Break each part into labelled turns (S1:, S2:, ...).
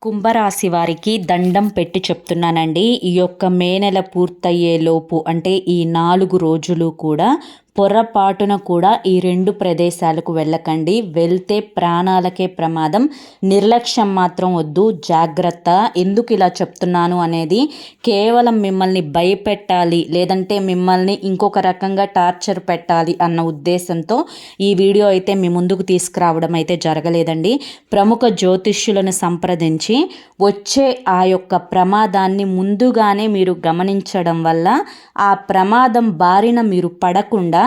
S1: కుంభరాశి వారికి దండం పెట్టి చెప్తున్నానండి. ఈ యొక్క మే నెల పూర్తయ్యే లోపు అంటే ఈ 4 రోజులు కూడా పొరపాటున కూడా ఈ 2 ప్రదేశాలకు వెళ్ళకండి. వెళ్తే ప్రాణాలకే ప్రమాదం. నిర్లక్ష్యం మాత్రం వద్దు, జాగ్రత్త. ఎందుకు ఇలా చెప్తున్నాను అనేది కేవలం మిమ్మల్ని భయపెట్టాలి, లేదంటే మిమ్మల్ని ఇంకొక రకంగా టార్చర్ పెట్టాలి అన్న ఉద్దేశంతో ఈ వీడియో అయితే మీ ముందుకు తీసుకురావడం అయితే జరగలేదండి. ప్రముఖ జ్యోతిష్యులను సంప్రదించి వచ్చే ఆ యొక్క ప్రమాదాన్ని ముందుగానే మీరు గమనించడం వల్ల ఆ ప్రమాదం బారిన మీరు పడకుండా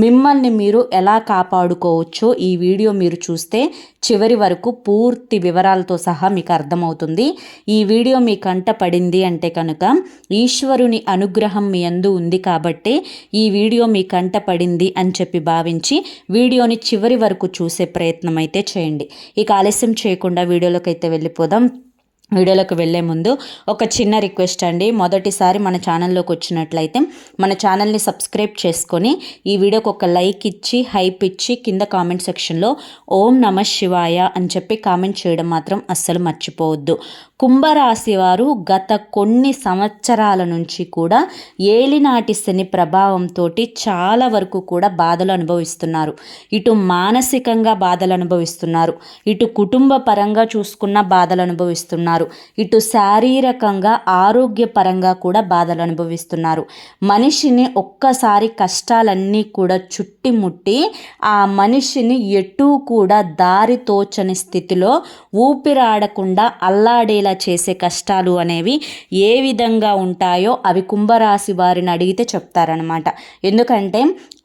S1: మిమ్మల్ని మీరు ఎలా కాపాడుకోవచ్చో ఈ వీడియో మీరు చూస్తే చివరి వరకు పూర్తి వివరాలతో సహా మీకు అర్థమవుతుంది. ఈ వీడియో మీ కంట పడింది అంటే కనుక ఈశ్వరుని అనుగ్రహం మీ యందు ఉంది కాబట్టి ఈ వీడియో మీ కంట పడింది అని చెప్పి భావించి వీడియోని చివరి వరకు చూసే ప్రయత్నం అయితే చేయండి. ఇక ఆలస్యం చేయకుండా వీడియోలోకి అయితే వెళ్ళిపోదాం. వీడియోలోకి వెళ్ళే ముందు ఒక చిన్న రిక్వెస్ట్ అండి. మొదటిసారి మన ఛానల్లోకి వచ్చినట్లయితే మన ఛానల్ని సబ్స్క్రైబ్ చేసుకొని ఈ వీడియోకి ఒక లైక్ ఇచ్చి హైప్ ఇచ్చి కింద కామెంట్ సెక్షన్లో ఓం నమః శివాయ అని చెప్పి కామెంట్ చేయడం మాత్రం అస్సలు మర్చిపోవద్దు. కుంభరాశి వారు గత కొన్ని సంవత్సరాల నుంచి కూడా ఏలినాటి శని ప్రభావంతో చాలా వరకు కూడా బాధలు అనుభవిస్తున్నారు. ఇటు మానసికంగా బాధలు అనుభవిస్తున్నారు, ఇటు కుటుంబ పరంగా చూసుకున్న బాధలు అనుభవిస్తున్నారు, ఇటు శారీరకంగా ఆరోగ్యపరంగా కూడా బాధలు అనుభవిస్తున్నారు. మనిషిని ఒక్కసారి కష్టాలన్నీ కూడా చుట్టిముట్టి ఆ మనిషిని ఎటూ కూడా దారి తోచని స్థితిలో ఊపిరాడకుండా అల్లాడేలా చేసే కష్టాలు అనేవి ఏ విధంగా ఉంటాయో అవి కుంభరాశి వారిని అడిగితే చెప్తారనమాట. ఎందుకంటే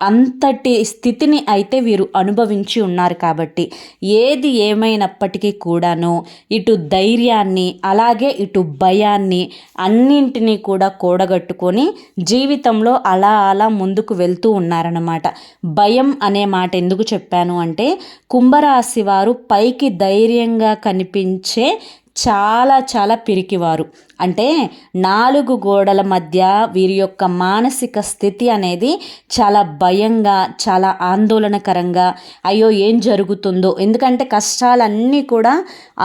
S1: అంతటి స్థితిని అయితే వీరు అనుభవించి ఉన్నారు కాబట్టి ఏది ఏమైనప్పటికీ కూడాను ఇటు ధైర్యాన్ని అలాగే ఇటు భయాన్ని అన్నింటినీ కూడా కూడగట్టుకొని జీవితంలో అలా అలా ముందుకు వెళ్తూ ఉన్నారన్నమాట. భయం అనే మాట ఎందుకు చెప్పాను అంటే కుంభరాశి వారు పైకి ధైర్యంగా కనిపించే చాలా పిరికివారు. అంటే 4 గోడల మధ్య వీరి యొక్క మానసిక స్థితి అనేది చాలా భయంగా, చాలా ఆందోళనకరంగా, అయ్యో ఏం జరుగుతుందో, ఎందుకంటే కష్టాలన్నీ కూడా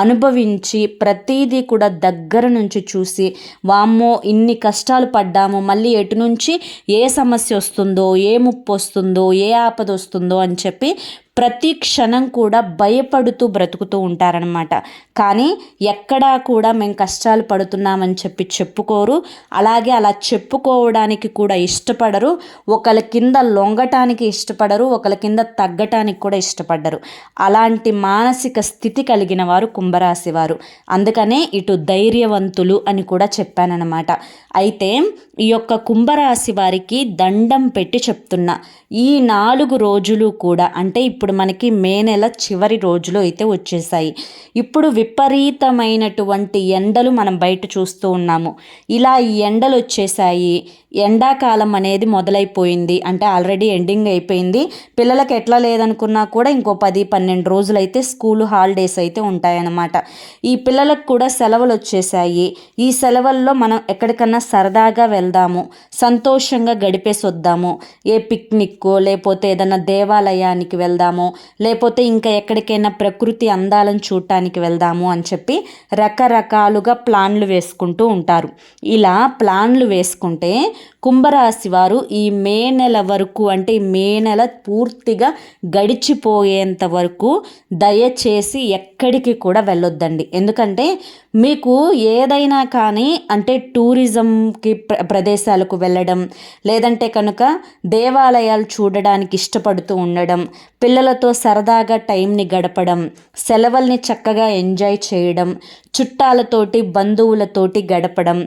S1: అనుభవించి ప్రతీదీ కూడా దగ్గర నుంచి చూసి వామ్మో ఇన్ని కష్టాలు పడ్డాము, మళ్ళీ ఎటు నుంచి ఏ సమస్య వస్తుందో, ఏ ముప్పు వస్తుందో, ఏ ఆపద వస్తుందో అని చెప్పి ప్రతి క్షణం కూడా భయపడుతూ బ్రతుకుతూ ఉంటారనమాట. కానీ ఎక్కడా కూడా మేము కష్టాలు పడుతున్నామని చెప్పి చెప్పుకోరు, అలాగే అలా చెప్పుకోవడానికి కూడా ఇష్టపడరు. ఒకళ్ళ కింద లొంగటానికి ఇష్టపడరు, ఒకళ్ళ కింద తగ్గటానికి కూడా ఇష్టపడ్డరు. అలాంటి మానసిక స్థితి కలిగిన వారు కుంభరాశి వారు. అందుకనే ఇటు ధైర్యవంతులు అని కూడా చెప్పానన్నమాట. అయితే ఈ యొక్క కుంభరాశి వారికి దండం పెట్టి చెప్తున్నా, ఈ 4 రోజులు కూడా అంటే ఇప్పుడు మనకి మే నెల చివరి రోజులు అయితే వచ్చేసాయి. ఇప్పుడు విపరీతమైనటువంటి ఎండలు మనం బయట చూస్తూ ఉన్నాము. ఇలా ఈ ఎండలు వచ్చేసాయి, ఎండాకాలం అనేది మొదలైపోయింది, అంటే ఆల్రెడీ ఎండింగ్ అయిపోయింది. పిల్లలకి ఎట్లా లేదనుకున్నా కూడా ఇంకో 10-12 రోజులు అయితే స్కూల్ హాలిడేస్ అయితే ఉంటాయన్నమాట. ఈ పిల్లలకు కూడా సెలవులు వచ్చేసాయి. ఈ సెలవుల్లో మనం ఎక్కడికన్నా సరదాగా వెళ్దాము, సంతోషంగా గడిపేసి వద్దాము. ఏ పిక్నిక్కో లేకపోతే ఏదైనా దేవాలయానికి వెళ్దాము, లేకపోతే ఇంకా ఎక్కడికైనా ప్రకృతి అందాలను చూడటానికి వెళ్దాము అని చెప్పి రకరకాలుగా ప్లాన్లు వేసుకుంటూ ఉంటారు. ఇలా ప్లాన్లు వేసుకుంటే కుంభరాశి వారు ఈ మే నెల వరకు అంటే ఈ మే నెల పూర్తిగా గడిచిపోయేంత వరకు దయచేసి ఎక్కడికి కూడా వెళ్ళొద్దండి. ఎందుకంటే మీకు ఏదైనా కానీ అంటే టూరిజంకి ప్రదేశాలకు వెళ్ళడం, లేదంటే కనుక దేవాలయాలు చూడడానికి ఇష్టపడుతూ ఉండడం, పిల్లలతో సరదాగా టైంని గడపడం, సెలవుల్ని చక్కగా ఎంజాయ్ చేయడం, చుట్టాలతోటి బంధువులతోటి గడపడం,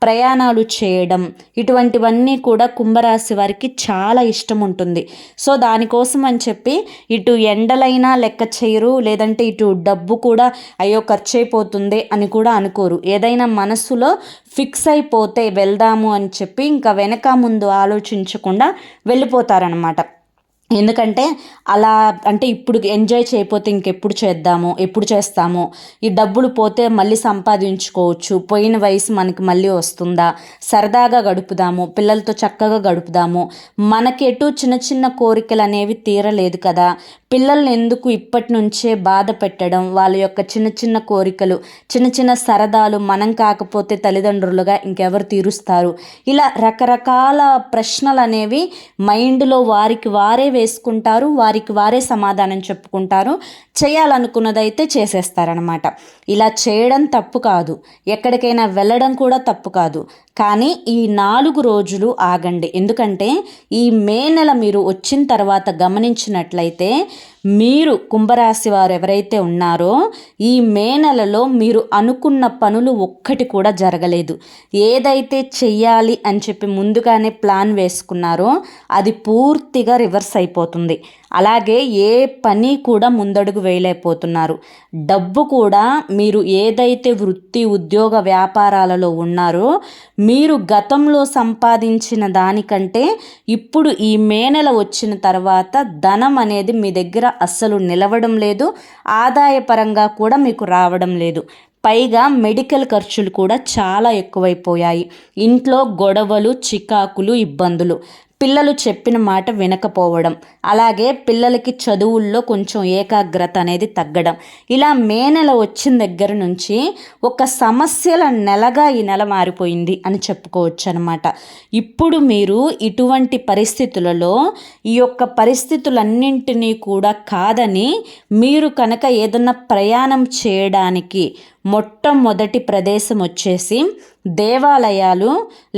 S1: ప్రయాణాలు చేయడం, ఇటువంటివన్నీ కూడా కుంభరాశి వారికి చాలా ఇష్టం ఉంటుంది. సో దానికోసం అని చెప్పి ఇటు ఎండలైనా లెక్క చేయరు, లేదంటే ఇటు డబ్బు కూడా అయ్యో ఖర్చు అయిపోతుంది అని కూడా అనుకోరు. ఏదైనా మనసులో ఫిక్స్ అయిపోతే వెళ్దాము అని చెప్పి ఇంకా వెనక ముందు ఆలోచించకుండా వెళ్ళిపోతారనమాట. ఎందుకంటే అలా అంటే ఇప్పుడు ఎంజాయ్ చేయకపోతే ఇంకెప్పుడు చేద్దాము, ఎప్పుడు చేస్తాము, ఈ డబ్బులు పోతే మళ్ళీ సంపాదించుకోవచ్చు, పోయిన వయసు మనకి మళ్ళీ వస్తుందా, సరదాగా గడుపుదాము, పిల్లలతో చక్కగా గడుపుదాము, మనకి ఎటు చిన్న చిన్న కోరికలు అనేవి తీరలేదు కదా, పిల్లల్ని ఎందుకు ఇప్పటి నుంచే బాధ పెట్టడం, వాళ్ళ యొక్క చిన్న చిన్న కోరికలు, చిన్న చిన్న సరదాలు మనం కాకపోతే తల్లిదండ్రులుగా ఇంకెవరు తీరుస్తారు, ఇలా రకరకాల ప్రశ్నలు అనేవి మైండ్లో వారికి వారే వేసుకుంటారు, వారికి వారే సమాధానం చెప్పుకుంటారు, చేయాలనుకున్నదైతే చేసేస్తారనమాట. ఇలా చేయడం తప్పు కాదు, ఎక్కడికైనా వెళ్ళడం కూడా తప్పు కాదు. కానీ ఈ 4 రోజులు ఆగండి. ఎందుకంటే ఈ మే నెల మీరు వచ్చిన తర్వాత గమనించినట్లయితే మీరు కుంభరాశి వారు ఎవరైతే ఉన్నారో ఈ మే నెలలో మీరు అనుకున్న పనులు ఒక్కటి కూడా జరగలేదు. ఏదైతే చెయ్యాలి అని చెప్పి ముందుగానే ప్లాన్ వేసుకున్నారో అది పూర్తిగా రివర్స్ అయిపోతుంది. అలాగే ఏ పని కూడా ముందడుగు వేయలేకపోతున్నారు. డబ్బు కూడా మీరు ఏదైతే వృత్తి ఉద్యోగ వ్యాపారాలలో ఉన్నారో మీరు గతంలో సంపాదించిన దానికంటే ఇప్పుడు ఈ మే నెల వచ్చిన తర్వాత ధనం అనేది మీ దగ్గర అస్సలు నిలవడం లేదు, ఆదాయపరంగా కూడా మీకు రావడం లేదు. పైగా మెడికల్ ఖర్చులు కూడా చాలా ఎక్కువైపోయాయి. ఇంట్లో గొడవలు, చికాకులు, ఇబ్బందులు, పిల్లలు చెప్పిన మాట వినకపోవడం, అలాగే పిల్లలకి చదువుల్లో కొంచెం ఏకాగ్రత అనేది తగ్గడం, ఇలా మే నెల వచ్చిన దగ్గర నుంచి ఒక సమస్యల నెలగా ఈ నెల మారిపోయింది అని చెప్పుకోవచ్చు అనమాట. ఇప్పుడు మీరు ఇటువంటి పరిస్థితులలో ఈ యొక్క పరిస్థితులన్నింటినీ కూడా కాదని మీరు కనుక ఏదన్నా ప్రయాణం చేయడానికి మొట్టమొదటి ప్రదేశం వచ్చేసి దేవాలయాలు,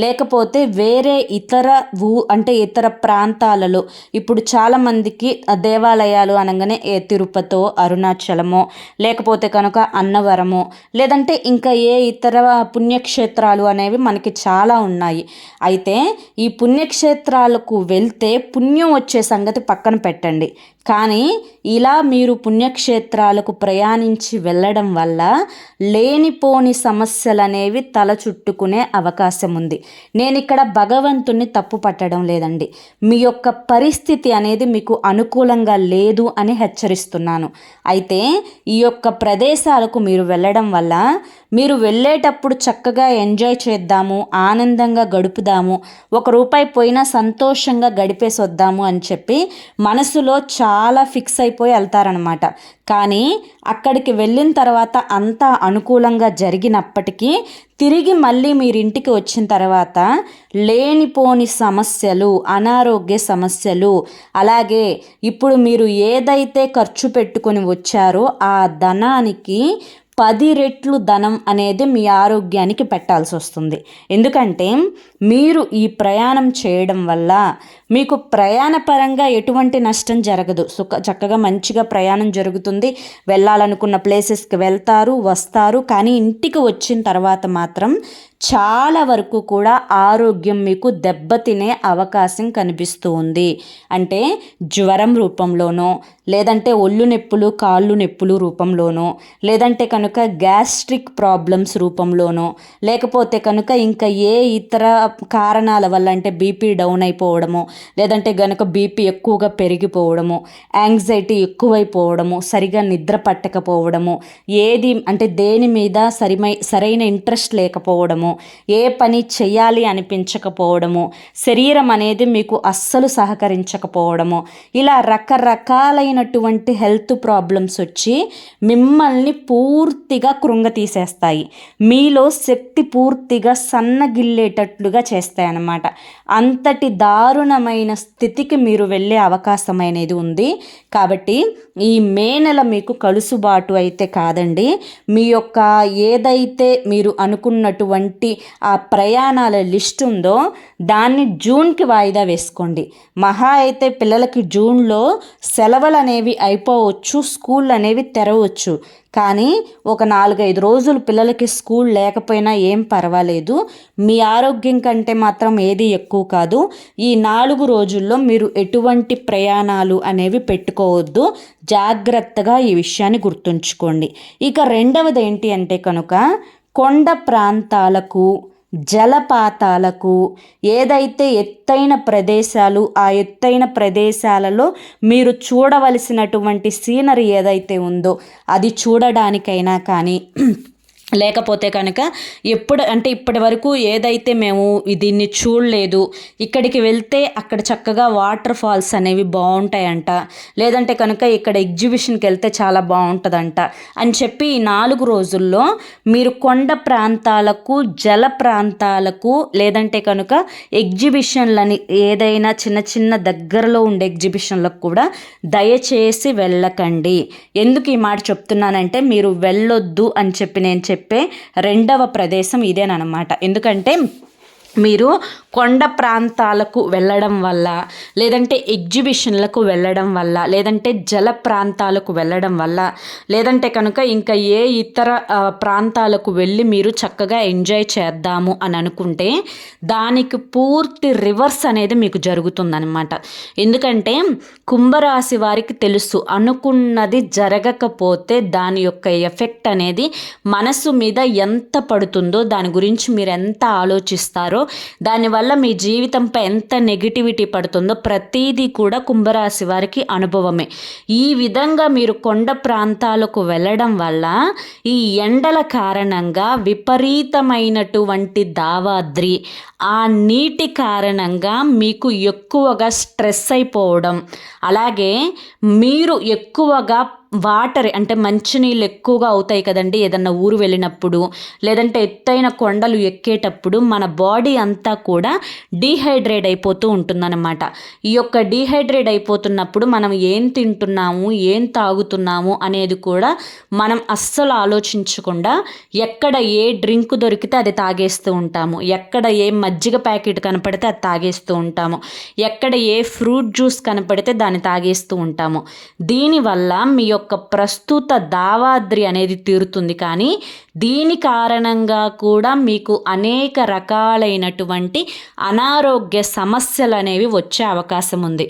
S1: లేకపోతే వేరే ఇతర ప్రాంతాలలో ఇప్పుడు చాలామందికి దేవాలయాలు అనగానే తిరుపతో, అరుణాచలమో, లేకపోతే కనుక అన్నవరమో, లేదంటే ఇంకా ఏ ఇతర పుణ్యక్షేత్రాలు అనేవి మనకి చాలా ఉన్నాయి. అయితే ఈ పుణ్యక్షేత్రాలకు వెళ్తే పుణ్యం వచ్చే సంగతి పక్కన పెట్టండి. కానీ ఇలా మీరు పుణ్యక్షేత్రాలకు ప్రయాణించి వెళ్ళడం వల్ల లేనిపోని సమస్యలు అనేవి తల చుట్టుకునే అవకాశం ఉంది. నేను ఇక్కడ భగవంతుణ్ణి తప్పు పట్టడం లేదండి, మీ యొక్క పరిస్థితి అనేది మీకు అనుకూలంగా లేదు అని హెచ్చరిస్తున్నాను. అయితే ఈ యొక్క ప్రదేశాలకు మీరు వెళ్ళడం వల్ల మీరు వెళ్ళేటప్పుడు చక్కగా ఎంజాయ్ చేద్దాము, ఆనందంగా గడుపుదాము, ₹1 పోయినా సంతోషంగా గడిపేసి వద్దాము అని చెప్పి మనసులో చాలా ఫిక్స్ అయిపోయి వెళ్తారనమాట. కానీ అక్కడికి వెళ్ళిన తర్వాత అంతా అనుకూలంగా జరిగినప్పటికీ తిరిగి మళ్ళీ మీరు ఇంటికి వచ్చిన తర్వాత లేనిపోని సమస్యలు, అనారోగ్య సమస్యలు, అలాగే ఇప్పుడు మీరు ఏదైతే ఖర్చు పెట్టుకొని వచ్చారో ఆ ధనానికి 10 రెట్లు ధనం అనేది మీ ఆరోగ్యానికి పెట్టాల్సి వస్తుంది. ఎందుకంటే మీరు ఈ ప్రయాణం చేయడం వల్ల మీకు ప్రయాణపరంగా ఎటువంటి నష్టం జరగదు. చక్కగా మంచిగా ప్రయాణం జరుగుతుంది, వెళ్ళాలనుకున్న ప్లేసెస్కి వెళ్తారు, వస్తారు. కానీ ఇంటికి వచ్చిన తర్వాత మాత్రం చాలా వరకు కూడా ఆరోగ్యం మీకు దెబ్బతినే అవకాశం కనిపిస్తూ ఉంది. అంటే జ్వరం రూపంలోనో, లేదంటే ఒళ్ళు నొప్పులు, కాళ్ళు నొప్పులు రూపంలోనో, లేదంటే కనుక గ్యాస్ట్రిక్ ప్రాబ్లమ్స్ రూపంలోనో, లేకపోతే కనుక ఇంకా ఏ ఇతర కారణాల వల్ల అంటే బీపీ డౌన్ అయిపోవడము, లేదంటే కనుక బీపీ ఎక్కువగా పెరిగిపోవడము, యాంగ్జైటీ ఎక్కువైపోవడము, సరిగా నిద్ర పట్టకపోవడము, ఏది అంటే దేని మీద సరైన ఇంట్రెస్ట్ లేకపోవడము, ఏ పని చేయాలి అనిపించకపోవడము, శరీరం అనేది మీకు అస్సలు సహకరించకపోవడము, ఇలా రకరకాలైనటువంటి హెల్త్ ప్రాబ్లమ్స్ వచ్చి మిమ్మల్ని పూర్తిగా కృంగతీసేస్తాయి. మీలో శక్తి పూర్తిగా సన్నగిల్లేటట్లుగా చేస్తాయన్నమాట. అంతటి దారుణమైన స్థితికి మీరు వెళ్ళే అవకాశం అనేది ఉంది. కాబట్టి ఈ మే నెల మీకు కలుసుబాటు అయితే కాదండి. మీ యొక్క ఏదైతే మీరు అనుకున్నటువంటి ఆ ప్రయాణాల లిస్ట్ ఉందో దాన్ని జూన్కి వాయిదా వేసుకోండి. మహా అయితే పిల్లలకి జూన్లో సెలవులు అనేవి అయిపోవచ్చు, స్కూల్ అనేవి తెరవచ్చు. కానీ ఒక 4-5 రోజులు పిల్లలకి స్కూల్ లేకపోయినా ఏం పర్వాలేదు. మీ ఆరోగ్యం కంటే మాత్రం ఏది ఎక్కువ కాదు. ఈ 4 రోజుల్లో మీరు ఎటువంటి ప్రయాణాలు అనేవి పెట్టుకోవద్దు. జాగ్రత్తగా ఈ విషయాన్ని గుర్తుంచుకోండి. ఇక రెండవది ఏంటి అంటే కనుక కొండ ప్రాంతాలకు, జలపాతాలకు, ఏదైతే ఎత్తైన ప్రదేశాలు, ఆ ఎత్తైన ప్రదేశాలలో మీరు చూడవలసినటువంటి సీనరీ ఏదైతే ఉందో అది చూడడానికైనా కానీ, లేకపోతే కనుక ఇప్పటి వరకు ఏదైతే మేము దీన్ని చూడలేదు, ఇక్కడికి వెళ్తే అక్కడ చక్కగా వాటర్ ఫాల్స్ అనేవి బాగుంటాయంట, లేదంటే కనుక ఇక్కడ ఎగ్జిబిషన్కి వెళ్తే చాలా బాగుంటుందంట అని చెప్పి ఈ 4 రోజుల్లో మీరు కొండ ప్రాంతాలకు, జల ప్రాంతాలకు, లేదంటే కనుక ఎగ్జిబిషన్లని ఏదైనా చిన్న చిన్న దగ్గరలో ఉండే ఎగ్జిబిషన్లకు కూడా దయచేసి వెళ్ళకండి. ఎందుకు ఈ మాట చెప్తున్నానంటే మీరు వెళ్ళొద్దు అని చెప్పి నేను చెప్పే రెండవ ప్రదేశం ఇదేనమాట. ఎందుకంటే మీరు కొండ ప్రాంతాలకు వెళ్ళడం వల్ల, లేదంటే ఎగ్జిబిషన్లకు వెళ్ళడం వల్ల, లేదంటే జల ప్రాంతాలకు వెళ్ళడం వల్ల, లేదంటే కనుక ఇంకా ఏ ఇతర ప్రాంతాలకు వెళ్ళి మీరు చక్కగా ఎంజాయ్ చేద్దాము అని అనుకుంటే దానికి పూర్తి రివర్స్ అనేది మీకు జరుగుతుందన్నమాట. ఎందుకంటే కుంభరాశి వారికి తెలుసు, అనుకున్నది జరగకపోతే దాని యొక్క ఎఫెక్ట్ అనేది మనసు మీద ఎంత పడుతుందో, దాని గురించి మీరు ఎంత ఆలోచిస్తారో, దానివల్ల మీ జీవితంపై ఎంత నెగిటివిటీ పడుతుందో ప్రతిదీ కూడా కుంభరాశి వారికి అనుభవమే. ఈ విధంగా మీరు కొండ ప్రాంతాలకు వెళ్ళడం వల్ల ఈ ఎండల కారణంగా విపరీతమైనటువంటి దావాద్రి, ఆ నీటి కారణంగా మీకు ఎక్కువగా స్ట్రెస్ అయిపోవడం, అలాగే మీరు ఎక్కువగా వాటర్ అంటే మంచినీళ్ళు ఎక్కువగా అవుతాయి కదండి ఏదన్నా ఊరు వెళ్ళినప్పుడు, లేదంటే ఎత్తైన కొండలు ఎక్కేటప్పుడు మన బాడీ అంతా కూడా డీహైడ్రేట్ అయిపోతూ ఉంటుందన్నమాట. ఈ యొక్క డీహైడ్రేట్ అయిపోతున్నప్పుడు మనం ఏం తింటున్నాము, ఏం తాగుతున్నాము అనేది కూడా మనం అస్సలు ఆలోచించకుండా ఎక్కడ ఏ డ్రింక్ దొరికితే అది తాగేస్తూ ఉంటాము, ఎక్కడ ఏ మజ్జిగ ప్యాకెట్ కనపడితే అది తాగేస్తూ ఉంటాము, ఎక్కడ ఏ ఫ్రూట్ జ్యూస్ కనపడితే దాన్ని తాగేస్తూ ఉంటాము. దీనివల్ల మీ యొక్క ప్రస్తుత దావాద్రి అనేది తీరుతుంది, కానీ దీని కారణంగా కూడా మీకు అనేక రకాలైనటువంటి అనారోగ్య సమస్యలు అనేవి వచ్చే అవకాశం ఉంది.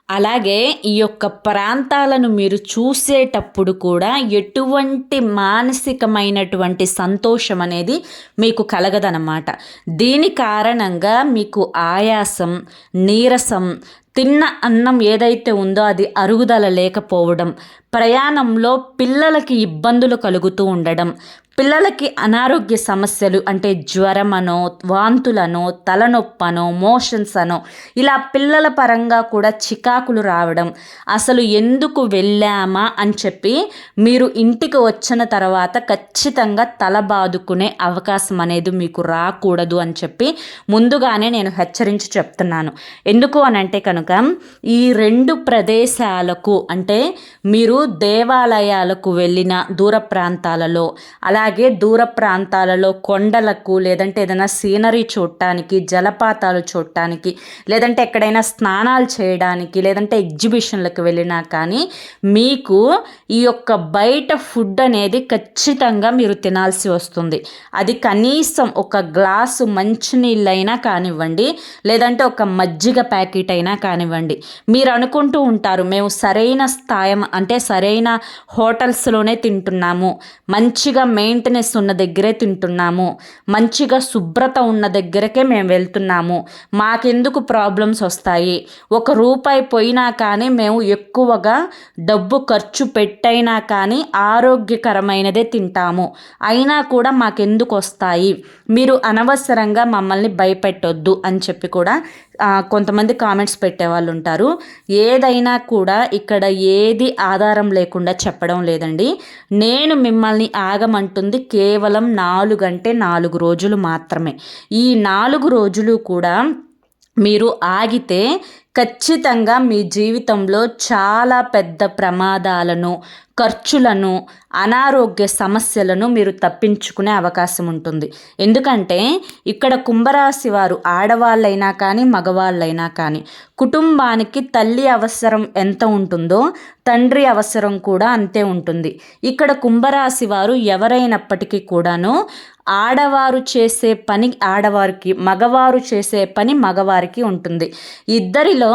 S1: అలాగే ఈ యొక్క ప్రాంతాలను మీరు చూసేటప్పుడు కూడా ఎటువంటి మానసికమైనటువంటి సంతోషం అనేది మీకు కలగదన్నమాట. దీని కారణంగా మీకు ఆయాసం, నీరసం, తిన్న అన్నం ఏదైతే ఉందో అది అరుగుదల లేకపోవడం, ప్రయాణంలో పిల్లలకి ఇబ్బందులు కలుగుతూ ఉండడం, పిల్లలకి అనారోగ్య సమస్యలు అంటే జ్వరమనో, వాంతులనో, తలనొప్పనో, మోషన్స్ అనో ఇలా పిల్లల పరంగా కూడా చికాకులు రావడం, అసలు ఎందుకు వెళ్ళామా అని చెప్పి మీరు ఇంటికి వచ్చిన తర్వాత ఖచ్చితంగా తల బాదుకునే అవకాశం అనేది మీకు రాకూడదు అని చెప్పి ముందుగానే నేను హెచ్చరించి చెప్తున్నాను. ఎందుకు అని అంటే కనుక ఈ 2 ప్రదేశాలకు అంటే మీరు దేవాలయాలకు వెళ్ళిన దూర ప్రాంతాలలో, అలాగే దూర ప్రాంతాలలో కొండలకు, లేదంటే ఏదైనా సీనరీ చూడటానికి, జలపాతాలు చూడటానికి, లేదంటే ఎక్కడైనా స్నానాలు చేయడానికి, లేదంటే ఎగ్జిబిషన్లకు వెళ్ళినా కానీ మీకు ఈ యొక్క బయట ఫుడ్ అనేది ఖచ్చితంగా మీరు తినాల్సి వస్తుంది. అది కనీసం ఒక గ్లాసు మంచినీళ్ళైనా కానివ్వండి, లేదంటే ఒక మజ్జిగ ప్యాకెట్ అయినా కానివ్వండి. మీరు అనుకుంటూ ఉంటారు మేము సరైన స్థాయి అంటే సరైన హోటల్స్లోనే తింటున్నాము, మంచిగా మెయింటెనెన్స్ ఉన్న దగ్గరే తింటున్నాము, మంచిగా శుభ్రత ఉన్న దగ్గరకే మేము వెళ్తున్నాము, మాకెందుకు ప్రాబ్లమ్స్ వస్తాయి, ₹1 పోయినా కానీ మేము ఎక్కువగా డబ్బు ఖర్చు పెట్టైనా కానీ ఆరోగ్యకరమైనదే తింటాము, అయినా కూడా మాకెందుకు వస్తాయి, మీరు అనవసరంగా మమ్మల్ని భయపెట్టొద్దు అని చెప్పి కూడా కొంతమంది కామెంట్స్ పెట్టేవాళ్ళు ఉంటారు. ఏదైనా కూడా ఇక్కడ ఏది ఆధారం లేకుండా చెప్పడం లేదండి. నేను మిమ్మల్ని ఆగమంటుంది కేవలం 4 రోజులు మాత్రమే. ఈ 4 రోజులు కూడా మీరు ఆగితే ఖచ్చితంగా మీ జీవితంలో చాలా పెద్ద ప్రమాదాలను, ఖర్చులను, అనారోగ్య సమస్యలను మీరు తప్పించుకునే అవకాశం ఉంటుంది. ఎందుకంటే ఇక్కడ కుంభరాశి వారు ఆడవాళ్ళైనా కానీ మగవాళ్ళైనా కానీ కుటుంబానికి తల్లి అవసరం ఎంత ఉంటుందో తండ్రి అవసరం కూడా అంతే ఉంటుంది. ఇక్కడ కుంభరాశి వారు ఎవరైనప్పటికీ కూడాను ఆడవారు చేసే పని ఆడవారికి, మగవారు చేసే పని మగవారికి ఉంటుంది. ఇద్దరిలో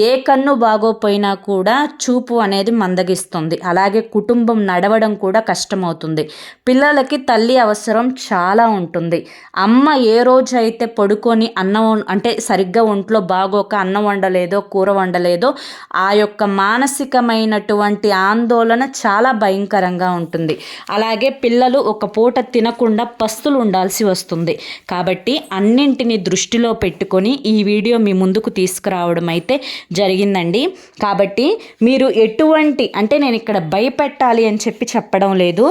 S1: ఏ కన్ను బాగోపోయినా కూడా చూపు అనేది మందగిస్తుంది. అలాగే అలాగే కుటుంబం నడవడం కూడా కష్టమవుతుంది. పిల్లలకి తల్లి అవసరం చాలా ఉంటుంది. అమ్మ ఏ రోజైతే పడుకొని అన్నం అంటే సరిగ్గా ఒంట్లో బాగోక అన్నం వండలేదో, కూర వండలేదో, ఆ యొక్క మానసికమైనటువంటి ఆందోళన చాలా భయంకరంగా ఉంటుంది. అలాగే పిల్లలు ఒక పూట తినకుండా పస్తులు ఉండాల్సి వస్తుంది. కాబట్టి అన్నింటినీ దృష్టిలో పెట్టుకొని ఈ వీడియో మీ ముందుకు తీసుకురావడం అయితే జరిగిందండి. కాబట్టి మీరు ఎటువంటి అంటే నేను ఇక్కడ భయపెట్టాలి అని చెప్పడం లేదు.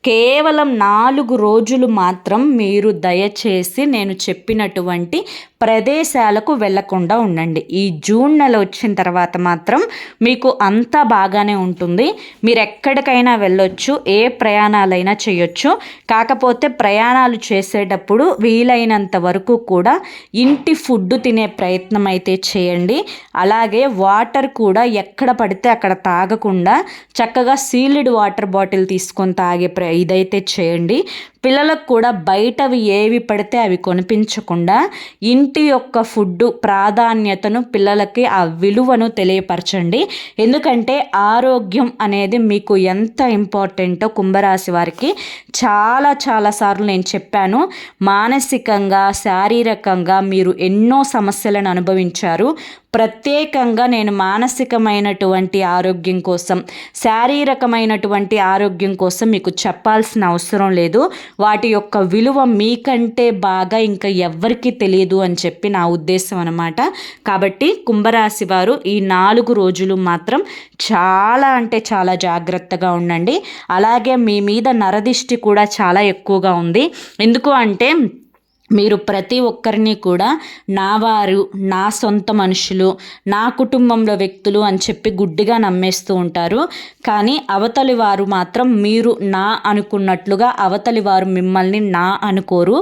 S1: కేవలం 4 రోజులు మాత్రం మీరు దయచేసి నేను చెప్పినటువంటి ప్రదేశాలకు వెళ్ళకుండా ఉండండి. ఈ జూన్ నెల వచ్చిన తర్వాత మాత్రం మీకు అంతా బాగానే ఉంటుంది. మీరు ఎక్కడికైనా వెళ్ళొచ్చు, ఏ ప్రయాణాలైనా చేయొచ్చు. కాకపోతే ప్రయాణాలు చేసేటప్పుడు వీలైనంత వరకు కూడా ఇంటి ఫుడ్ తినే ప్రయత్నం అయితే చేయండి. అలాగే వాటర్ కూడా ఎక్కడ పడితే అక్కడ తాగకుండా చక్కగా సీల్డ్ వాటర్ బాటిల్ తీసుకొని తాగే ఇదైతే చేయండి. పిల్లలకు కూడా బయటవి ఏవి పడితే అవి కొనిపించకుండా ఇంటి యొక్క ఫుడ్ ప్రాధాన్యతను పిల్లలకి ఆ విలువను తెలియపరచండి. ఎందుకంటే ఆరోగ్యం అనేది మీకు ఎంత ఇంపార్టెంటో కుంభరాశి వారికి చాలా సార్లు నేను చెప్పాను. మానసికంగా శారీరకంగా మీరు ఎన్నో సమస్యలను అనుభవించారు. ప్రత్యేకంగా నేను మానసికమైనటువంటి ఆరోగ్యం కోసం, శారీరకమైనటువంటి ఆరోగ్యం కోసం మీకు చెప్పాల్సిన అవసరం లేదు. వాటి యొక్క విలువ మీకంటే బాగా ఇంకా ఎవ్వరికీ తెలియదు అని చెప్పి నా ఉద్దేశం అన్నమాట. కాబట్టి కుంభరాశి వారు ఈ 4 రోజులు మాత్రం చాలా అంటే చాలా జాగ్రత్తగా ఉండండి. అలాగే మీ మీద నరదిష్టి కూడా చాలా ఎక్కువగా ఉంది. ఎందుకు అంటే మీరు ప్రతి ఒక్కరిని కూడా నా వారు, నా సొంత మనుషులు, నా కుటుంబంలో వ్యక్తులు అని చెప్పి గుడ్డిగా నమ్మేస్తూ ఉంటారు. కానీ అవతలి వారు మాత్రం మీరు నా అనుకున్నట్లుగా అవతలి వారు మిమ్మల్ని నా అనుకోరు.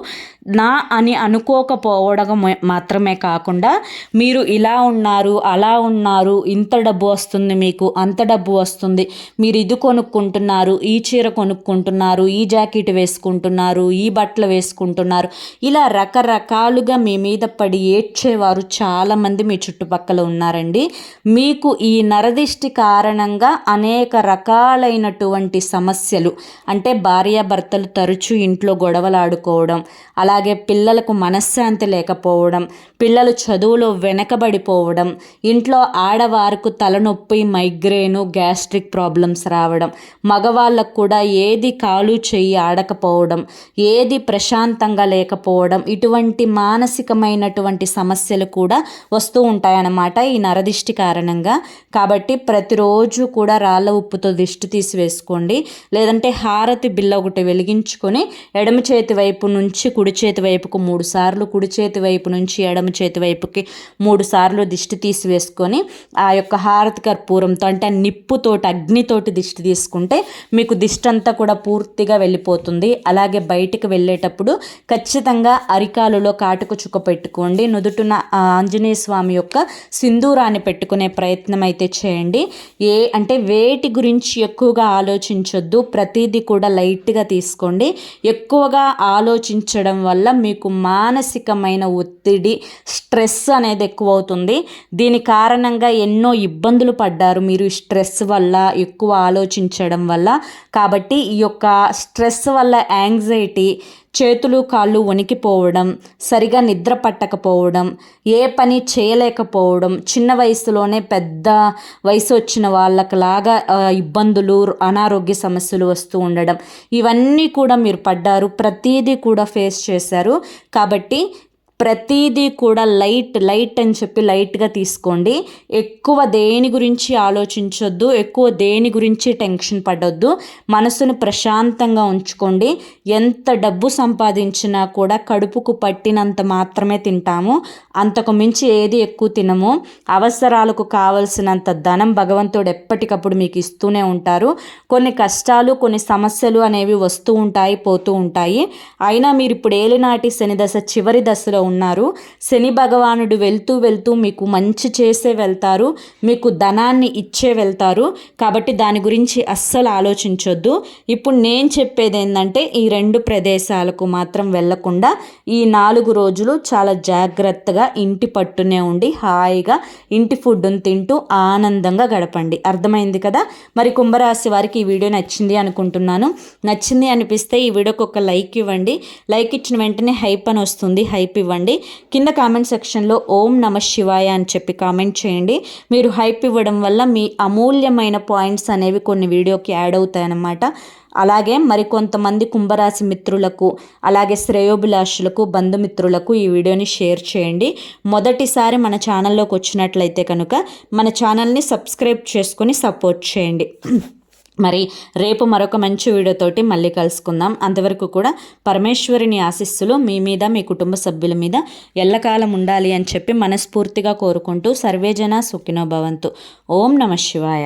S1: నా అని అనుకోకపోవడం మాత్రమే కాకుండా మీరు ఇలా ఉన్నారు, అలా ఉన్నారు, ఇంత డబ్బు వస్తుంది, మీకు అంత డబ్బు వస్తుంది, మీరు ఇది కొనుక్కుంటున్నారు, ఈ చీర కొనుక్కుంటున్నారు, ఈ జాకెట్ వేసుకుంటున్నారు, ఈ బట్టలు వేసుకుంటున్నారు, ఇలా రకరకాలుగా మీ మీద పడి ఏడ్చేవారు చాలామంది మీ చుట్టుపక్కల ఉన్నారండి. మీకు ఈ నరదిష్టి కారణంగా అనేక రకాలైనటువంటి సమస్యలు అంటే భార్యాభర్తలు తరచూ ఇంట్లో గొడవలాడుకోవడం, అలాగే పిల్లలకు మనశ్శాంతి లేకపోవడం, పిల్లలు చదువులో వెనకబడిపోవడం, ఇంట్లో ఆడవారికి తలనొప్పి, మైగ్రేను, గ్యాస్ట్రిక్ ప్రాబ్లమ్స్ రావడం, మగవాళ్ళకు కూడా ఏది కాలు చెయ్యి ఆడకపోవడం, ఏది ప్రశాంతంగా లేకపోవడం, ఇటువంటి మానసికమైనటువంటి సమస్యలు కూడా వస్తూ ఉంటాయన్నమాట ఈ నరదిష్టి కారణంగా. కాబట్టి ప్రతిరోజు కూడా రాళ్ళ ఉప్పుతో దిష్టి తీసి వేసుకోండి. లేదంటే హారతి బిల్ల ఒకటి వెలిగించుకొని ఎడమ చేతి వైపు నుంచి కుడి చేతి వైపుకు 3 సార్లు, కుడి చేతి వైపు నుంచి ఎడమ చేతి వైపుకి 3 సార్లు దిష్టి తీసి వేసుకొని ఆ యొక్క హారతి కర్పూరంతో అంటే నిప్పుతోటి, అగ్నితోటి దిష్టి తీసుకుంటే మీకు దిష్టి అంతా కూడా పూర్తిగా వెళ్ళిపోతుంది. అలాగే బయటికి వెళ్ళేటప్పుడు ఖచ్చితంగా అరికాలులో కాటుక చుక్క పెట్టుకోండి. నుదుటిన ఆంజనేయ స్వామి యొక్క సింధూరాన్ని పెట్టుకునే ప్రయత్నం అయితే చేయండి. అంటే వేటి గురించి ఎక్కువగా ఆలోచించొద్దు, ప్రతిదీ కూడా లైట్గా తీసుకోండి. ఎక్కువగా ఆలోచించడం వల్ల మీకు మానసికమైన ఒత్తిడి, స్ట్రెస్ అనేది ఎక్కువ అవుతుంది. దీని కారణంగా ఎన్నో ఇబ్బందులు పడ్డారు మీరు ఈ స్ట్రెస్ వల్ల, ఎక్కువ ఆలోచించడం వల్ల. కాబట్టి ఈ యొక్క స్ట్రెస్ వల్ల యాంగ్జైటీ, చేతులు కాళ్ళు వణికిపోవడం, సరిగా నిద్ర పట్టకపోవడం, ఏ పని చేయలేకపోవడం, చిన్న వయసులోనే పెద్ద వయసు వచ్చిన వాళ్ళకి ఇబ్బందులు, అనారోగ్య సమస్యలు వస్తూ ఉండడం, ఇవన్నీ కూడా మీరు పడ్డారు. ప్రతీదీ కూడా ఫేస్ చేశారు. కాబట్టి ప్రతిదీ కూడా లైట్ అని చెప్పి లైట్గా తీసుకోండి. ఎక్కువ దేని గురించి ఆలోచించొద్దు, ఎక్కువ దేని గురించి టెన్షన్ పడొద్దు. మనసును ప్రశాంతంగా ఉంచుకోండి. ఎంత డబ్బు సంపాదించినా కూడా కడుపుకు పట్టినంత మాత్రమే తింటాము, అంతకు మించి ఏది ఎక్కువ తినము. అవసరాలకు కావలసినంత ధనం భగవంతుడు ఎప్పటికప్పుడు మీకు ఇస్తూనే ఉంటారు. కొన్ని కష్టాలు, కొన్ని సమస్యలు అనేవి వస్తూ ఉంటాయి, పోతూ ఉంటాయి. అయినా మీరు ఇప్పుడు ఏలినాటి శని దశ చివరి దశలో ఉన్నారు. శని భగవానుడు వెళ్తూ వెళ్తూ మీకు మంచి చేసే వెళ్తారు, మీకు ధనాన్ని ఇచ్చే వెళ్తారు. కాబట్టి దాని గురించి అస్సలు ఆలోచించొద్దు. ఇప్పుడు నేను చెప్పేది ఏంటంటే ఈ 2 ప్రదేశాలకు మాత్రం వెళ్ళకుండా ఈ 4 రోజులు చాలా జాగ్రత్తగా ఇంటి పట్టునే ఉండి హాయిగా ఇంటి ఫుడ్ని తింటూ ఆనందంగా గడపండి. అర్థమైంది కదా? మరి కుంభరాశి వారికి ఈ వీడియో నచ్చింది అనుకుంటున్నాను. నచ్చింది అనిపిస్తే ఈ వీడియోకి ఒక లైక్ ఇవ్వండి. లైక్ ఇచ్చిన వెంటనే హైప్ అని వస్తుంది, హైప్ ఇవ్వండి. కింద కామెంట్ సెక్షన్లో ఓం నమ శివాయ అని చెప్పి కామెంట్ చేయండి. మీరు హైప్ ఇవ్వడం వల్ల మీ అమూల్యమైన పాయింట్స్ అనేవి కొన్ని వీడియోకి యాడ్ అవుతాయన్నమాట. అలాగే మరికొంతమంది కుంభరాశి మిత్రులకు, అలాగే శ్రేయోభిలాషులకు, బంధుమిత్రులకు ఈ వీడియోని షేర్ చేయండి. మొదటిసారి మన ఛానల్లోకి వచ్చినట్లయితే కనుక మన ఛానల్ని సబ్స్క్రైబ్ చేసుకొని సపోర్ట్ చేయండి. మరి రేపు మరొక మంచి వీడియోతోటి మళ్ళీ కలుసుకుందాం. అంతవరకు కూడా పరమేశ్వరుని ఆశీస్సులు మీ మీద, మీ కుటుంబ సభ్యుల మీద ఎల్లకాలం ఉండాలి అని చెప్పి మనస్ఫూర్తిగా కోరుకుంటూ సర్వేజన సుఖినో భవంతు. ఓం నమ శివాయ.